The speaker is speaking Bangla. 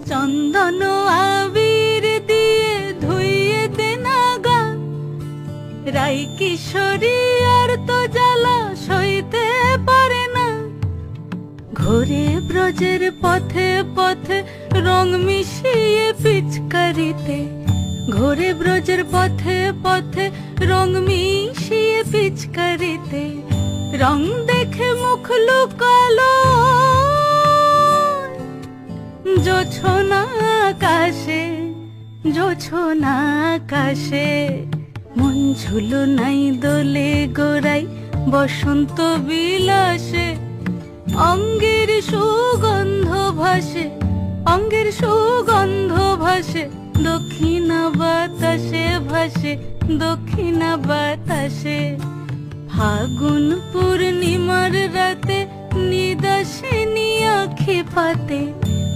চন্দন আবির দিয়ে ধুইয়ে দে না গা, রাই কিশোরী আর তো জ্বালা সইতে পারে না। ঘোরে ব্রজের পথে পথে রং মিশিয়ে পিচকারিতে, ঘোরে ব্রজের পথে পথে রং মিশিয়ে পিচকারিতে, রং দেখে মুখ লুকালো জোছনা আকাশে, জোছনা আকাশে। মন ঝুলো নাই দোলে গোড়াই বসন্ত বিলাসে, অঙ্গের সুগন্ধ ভাসে, অঙ্গের সুগন্ধ ভাসে, দক্ষিণা বাতাসে ভাসে, দক্ষিণা বাতাসে। ফাগুন পূর্ণিমার রাতে নিদাসিনী আঁখি পাতে,